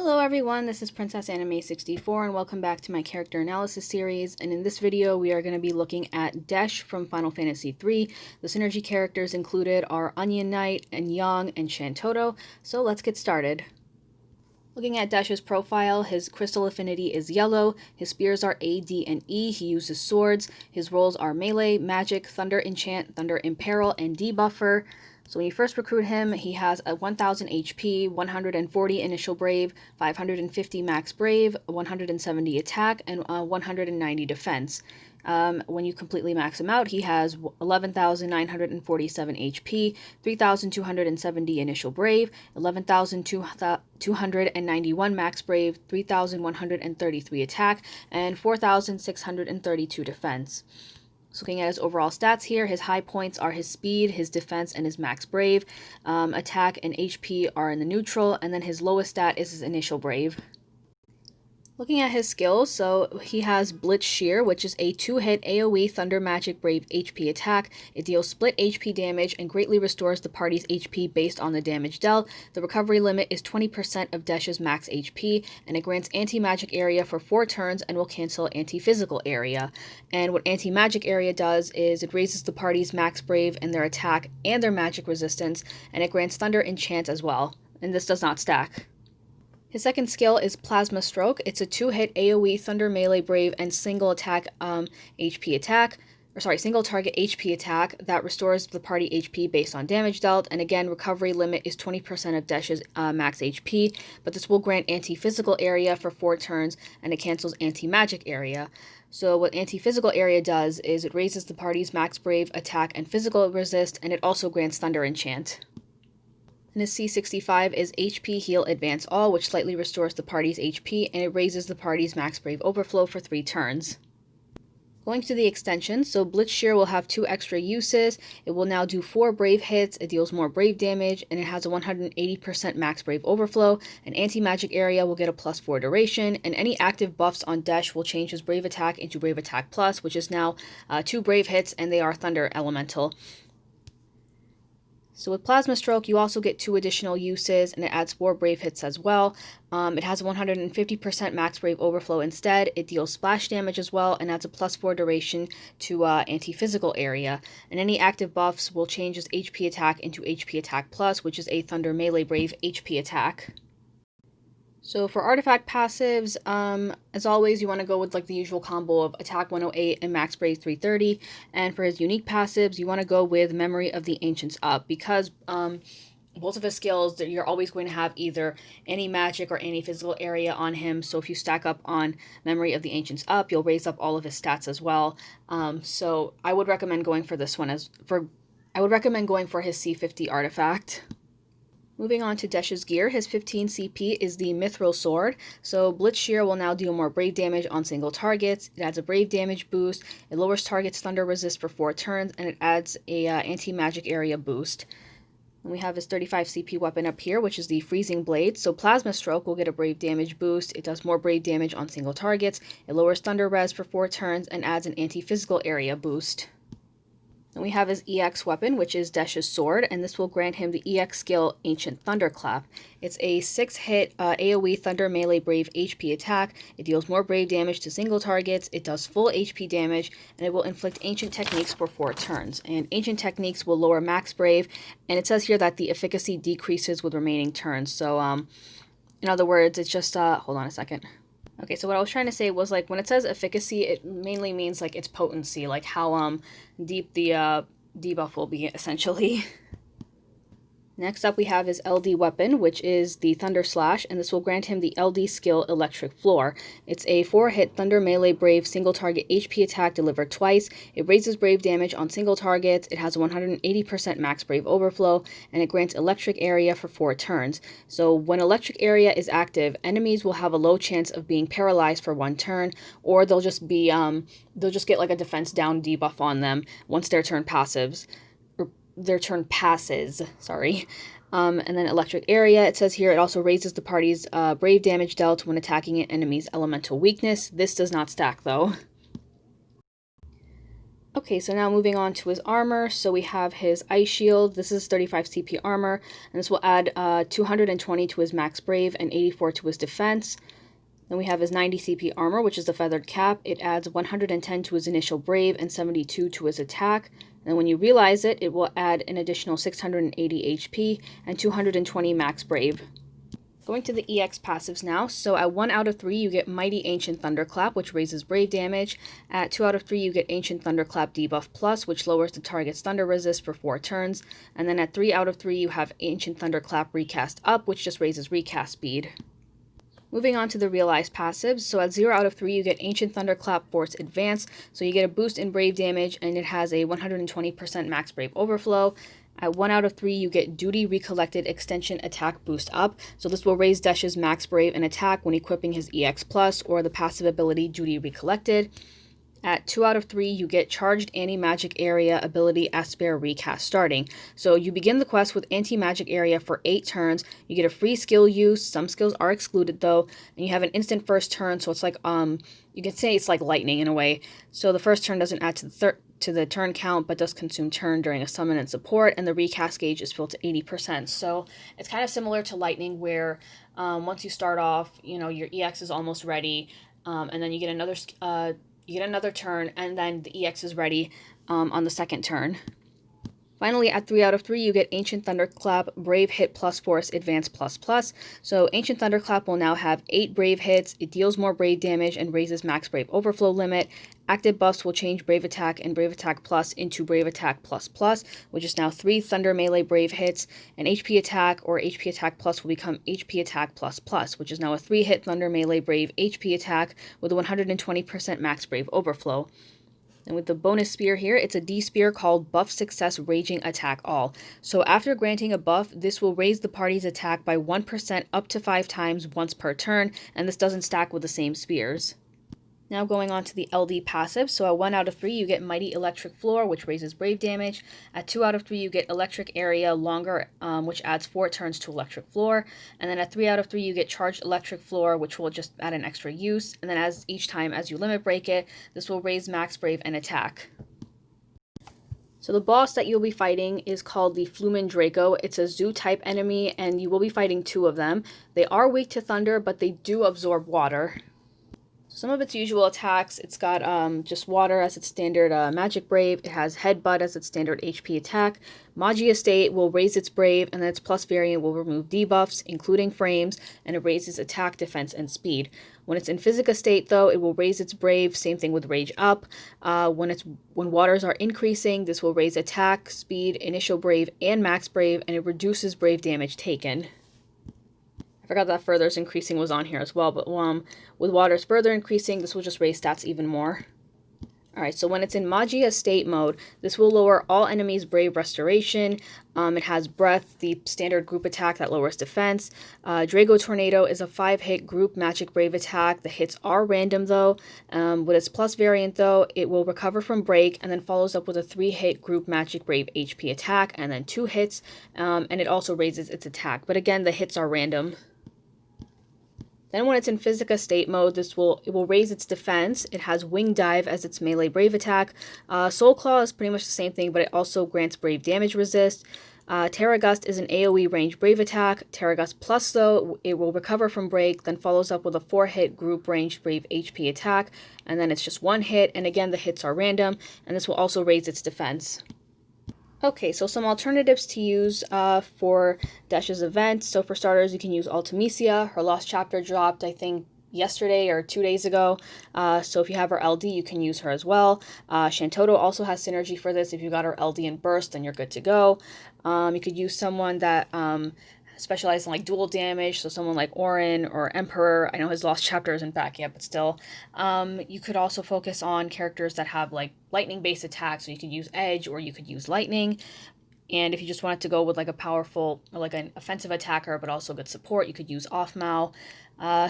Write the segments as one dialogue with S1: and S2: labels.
S1: Hello everyone, this is Princess Anime 64 and welcome back to my character analysis series, and in this video we are going to be looking at Desch from Final Fantasy III. The synergy characters included are Onion Knight and Yang and Shantoto, so let's get started. Looking at Desch's profile, his crystal affinity is yellow, his spears are A, D, and E, he uses swords, his roles are melee, magic, thunder enchant, thunder imperil, and debuffer. So when you first recruit him, he has a 1000 HP, 140 initial brave, 550 max brave, 170 attack, and 190 defense. When you completely max him out, he has 11,947 HP, 3,270 initial brave, 11,291 max brave, 3,133 attack, and 4,632 defense. So looking at his overall stats here, his high points are his speed, his defense, and his max brave. Attack and HP are in the neutral, and then his lowest stat is his initial brave. Looking at his skills, so he has Blitz Shear, which is a 2-hit AoE Thunder Magic Brave HP attack. It deals split HP damage and greatly restores the party's HP based on the damage dealt. The recovery limit is 20% of Desch's max HP, and it grants anti-magic area for 4 turns and will cancel anti-physical area. And what anti-magic area does is it raises the party's max brave and their attack and their magic resistance, and it grants thunder enchant as well, and this does not stack. His second skill is Plasma Stroke. It's a 2-hit AoE Thunder Melee Brave and single target HP attack that restores the party HP based on damage dealt, and again, recovery limit is 20% of Desch's max HP, but this will grant anti-physical area for 4 turns, and it cancels anti-magic area. So what anti-physical area does is it raises the party's max brave, attack, and physical resist, and it also grants Thunder Enchant. And his C65 is HP Heal Advance All, which slightly restores the party's HP, and it raises the party's max brave overflow for 3 turns. Going to the extension, so Blitz Shear will have 2 extra uses. It will now do 4 brave hits, it deals more brave damage, and it has a 180% max brave overflow. An anti-magic area will get a +4 duration, and any active buffs on Desch will change his brave attack into brave attack plus, which is now 2 brave hits, and they are thunder elemental. So with Plasma Stroke, you also get 2 additional uses, and it adds 4 brave hits as well. It has a 150% max brave overflow instead. It deals splash damage as well, and adds a +4 duration to anti-physical area. And any active buffs will change his HP attack into HP attack plus, which is a Thunder Melee Brave HP attack. So for artifact passives, as always, you want to go with like the usual combo of attack 108 and max brave 330. And for his unique passives, you want to go with Memory of the Ancients up, because both of his skills, you're always going to have either any magic or any physical area on him. So if you stack up on Memory of the Ancients up, you'll raise up all of his stats as well. So I would recommend going for this one I would recommend going for his C50 artifact. Moving on to Desch's gear, his 15 CP is the Mithril Sword. So Blitz Shear will now deal more brave damage on single targets. It adds a brave damage boost, it lowers target's thunder resist for 4 turns, and it adds a anti-magic area boost. And we have his 35 CP weapon up here, which is the Freezing Blade. So Plasma Stroke will get a brave damage boost. It does more brave damage on single targets. It lowers thunder res for 4 turns and adds an anti-physical area boost. And we have his EX weapon, which is Desch's sword, and this will grant him the EX skill Ancient Thunderclap. It's a 6-hit AoE Thunder Melee Brave HP attack. It deals more brave damage to single targets, it does full HP damage, and it will inflict Ancient Techniques for 4 turns. And Ancient Techniques will lower max brave, and it says here that the efficacy decreases with remaining turns. So, in other words, it's just, hold on a second. Okay, so what I was trying to say was, like, when it says efficacy, it mainly means, like, its potency, like how deep the debuff will be, essentially. Next up we have his LD weapon, which is the Thunder Slash, and this will grant him the LD skill Electric Floor. It's a 4-hit Thunder Melee Brave single target HP attack delivered twice. It raises brave damage on single targets, it has a 180% max brave overflow, and it grants electric area for 4 turns. So when electric area is active, enemies will have a low chance of being paralyzed for 1 turn, or they'll just get like a defense down debuff on them once their turn passes, sorry. And then electric area, it says here, it also raises the party's brave damage dealt when attacking an enemy's elemental weakness. This does not stack though. Okay, so now moving on to his armor. So we have his Ice Shield. This is 35 CP armor, and this will add 220 to his Max Brave and 84 to his defense. Then we have his 90 CP armor, which is the Feathered Cap. It adds 110 to his initial Brave and 72 to his attack. And when you realize it, it will add an additional 680 HP and 220 Max Brave. Going to the EX passives now. So at 1 out of 3, you get Mighty Ancient Thunderclap, which raises Brave damage. At 2 out of 3, you get Ancient Thunderclap Debuff Plus, which lowers the target's Thunder Resist for 4 turns. And then at 3 out of 3, you have Ancient Thunderclap Recast Up, which just raises recast speed. Moving on to the realized passives, so at 0 out of 3 you get Ancient Thunderclap Force Advance, so you get a boost in Brave damage and it has a 120% Max Brave Overflow. At 1 out of 3 you get Duty Recollected Extension Attack Boost Up, so this will raise Desch's Max Brave and attack when equipping his EX Plus or the passive ability Duty Recollected. At 2 out of 3, you get Charged Anti-Magic Area ability Asper Recast starting. So you begin the quest with Anti-Magic Area for 8 turns. You get a free skill use. Some skills are excluded though. And you have an instant first turn, so it's like, you can say it's like lightning in a way. So the first turn doesn't add to the turn count, but does consume turn during a summon and support, and the recast gauge is filled to 80%. So it's kind of similar to lightning where once you start off, your EX is almost ready, and then you get another turn, and then the EX is ready on the second turn. Finally, at 3 out of 3, you get Ancient Thunderclap Brave Hit Plus Force Advance Plus Plus. So Ancient Thunderclap will now have 8 Brave hits, it deals more Brave damage and raises Max Brave Overflow limit. Active buffs will change Brave Attack and Brave Attack Plus into Brave Attack Plus Plus, which is now 3 Thunder Melee Brave hits, and HP Attack or HP Attack Plus will become HP Attack Plus Plus, which is now a 3-hit Thunder Melee Brave HP Attack with a 120% Max Brave Overflow. And with the bonus spear here, it's a D-spear called Buff Success Raging Attack All. So after granting a buff, this will raise the party's attack by 1% up to 5 times once per turn, and this doesn't stack with the same spears. Now going on to the LD passive, so at 1 out of 3 you get Mighty Electric Floor, which raises Brave damage. At 2 out of 3 you get Electric Area Longer, which adds 4 turns to Electric Floor. And then at 3 out of 3 you get Charged Electric Floor, which will just add an extra use. And then each time as you limit break it, this will raise Max Brave and attack. So the boss that you'll be fighting is called the Flumen Draco. It's a zoo-type enemy, and you will be fighting 2 of them. They are weak to thunder, but they do absorb water. Some of its usual attacks, it's got just water as its standard magic brave. It has headbutt as its standard HP attack. Magi Estate will raise its brave, and then its plus variant will remove debuffs, including frames, and it raises attack, defense, and speed. When it's in Physica State, though, it will raise its brave, same thing with Rage Up. When waters are increasing, this will raise attack, speed, initial brave, and max brave, and it reduces brave damage taken. I forgot that furthers increasing was on here as well, but with waters further increasing, this will just raise stats even more. Alright, so when it's in Magi Estate mode, this will lower all enemies' Brave Restoration. It has Breath, the standard group attack that lowers defense. Drago Tornado is a 5-hit group magic Brave attack. The hits are random though. With its plus variant though, it will recover from break and then follows up with a 3-hit group magic Brave HP attack and then 2 hits. And it also raises its attack, but again, the hits are random. Then when it's in Physica State mode, it will raise its defense. It has Wing Dive as its melee brave attack. Soul Claw is pretty much the same thing, but it also grants brave damage resist. Terra Gust is an AoE range brave attack. Terra Gust Plus, though, it will recover from break, then follows up with a 4-hit group range brave HP attack, and then it's just 1 hit, and again the hits are random, and this will also raise its defense. Okay, so some alternatives to use for Desch's event. So for starters, you can use Ultimisia. Her Lost Chapter dropped, I think, yesterday or 2 days ago. So if you have her LD, you can use her as well. Shantoto also has synergy for this. If you got her LD and Burst, then you're good to go. You could use someone that specialize in like dual damage, so someone like Orin or Emperor. I know his Lost Chapter isn't back yet, but still. You could also focus on characters that have like lightning-based attacks, so you could use Edge or you could use Lightning. And if you just wanted to go with like a powerful, like an offensive attacker, but also good support, you could use Offmal.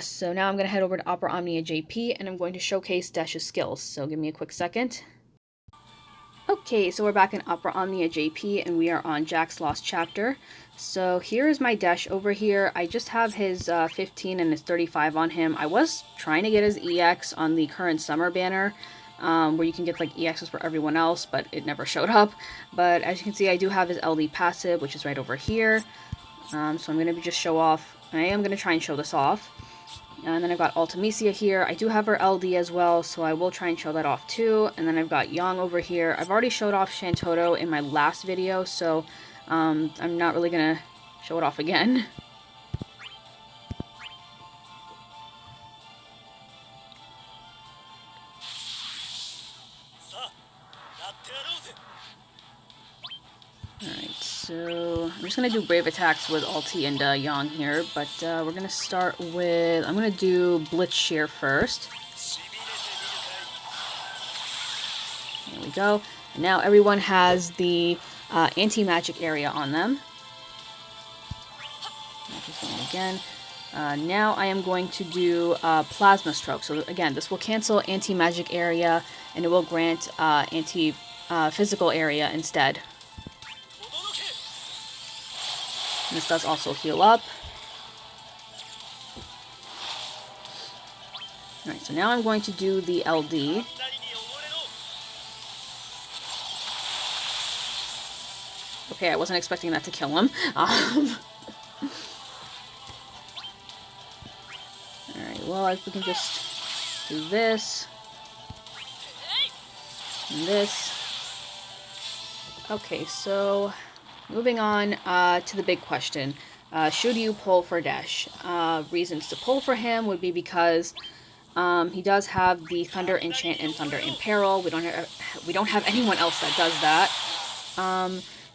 S1: So now I'm going to head over to Opera Omnia JP, and I'm going to showcase Desch's skills. So give me a quick second. Okay, so we're back in Opera Omnia JP, and we are on Jack's Lost Chapter. So here is my Desch over here. I just have his 15 and his 35 on him. I was trying to get his EX on the current summer banner, where you can get like EXs for everyone else, but it never showed up. But as you can see, I do have his LD passive, which is right over here. So I'm going to just show off. I am going to try and show this off. And then I've got Ultimisia here. I do have her LD as well, so I will try and show that off too. And then I've got Yang over here. I've already showed off Shantoto in my last video, so I'm not really going to show it off again. Alright, so I'm just going to do Brave attacks with Ulti and Yang here, but we're going to start with, I'm going to do Blitz Shear first. There we go. And now everyone has the anti-magic area on them. Again. Now I am going to do Plasma Stroke. So again, this will cancel anti-magic area, and it will grant anti-physical area instead. And this does also heal up. Alright, so now I'm going to do the LD. Okay, I wasn't expecting that to kill him. Alright, well, we can just do this. And this. Okay, so moving on to the big question. Should you pull for Desch? Reasons to pull for him would be because he does have the Thunder Enchant and Thunder Imperil. We don't have anyone else that does that.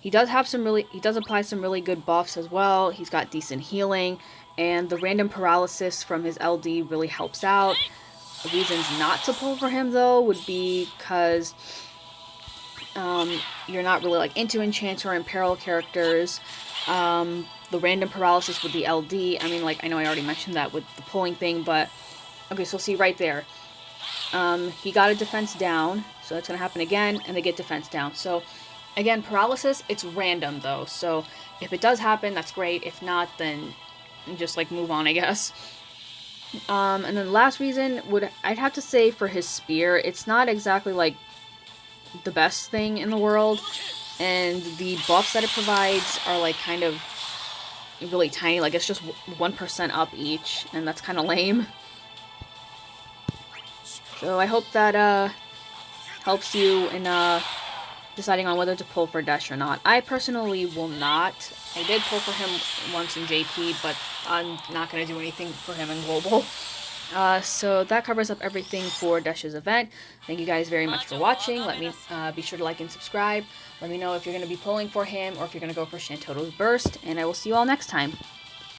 S1: He does apply some really good buffs as well. He's got decent healing, and the random paralysis from his LD really helps out. The reasons not to pull for him though would be because you're not really like into enchant or imperil characters. The random paralysis with the LD, I mean, like, I know I already mentioned that with the pulling thing, but okay, so see right there. He got a defense down, so that's gonna happen again, and they get defense down. So again, paralysis, it's random though, so if it does happen, that's great. If not, then just like move on, I guess. And then the last reason I'd have to say for his spear, it's not exactly like the best thing in the world, and the buffs that it provides are like kind of really tiny, like it's just 1% up each, and that's kind of lame. So I hope that helps you in deciding on whether to pull for Desch or not. I personally will not. I did pull for him once in JP, but I'm not going to do anything for him in Global. So that covers up everything for Desch's event. Thank you guys very much for watching. Let me be sure to like and subscribe. Let me know if you're going to be pulling for him or if you're going to go for Shantoto's Burst, and I will see you all next time.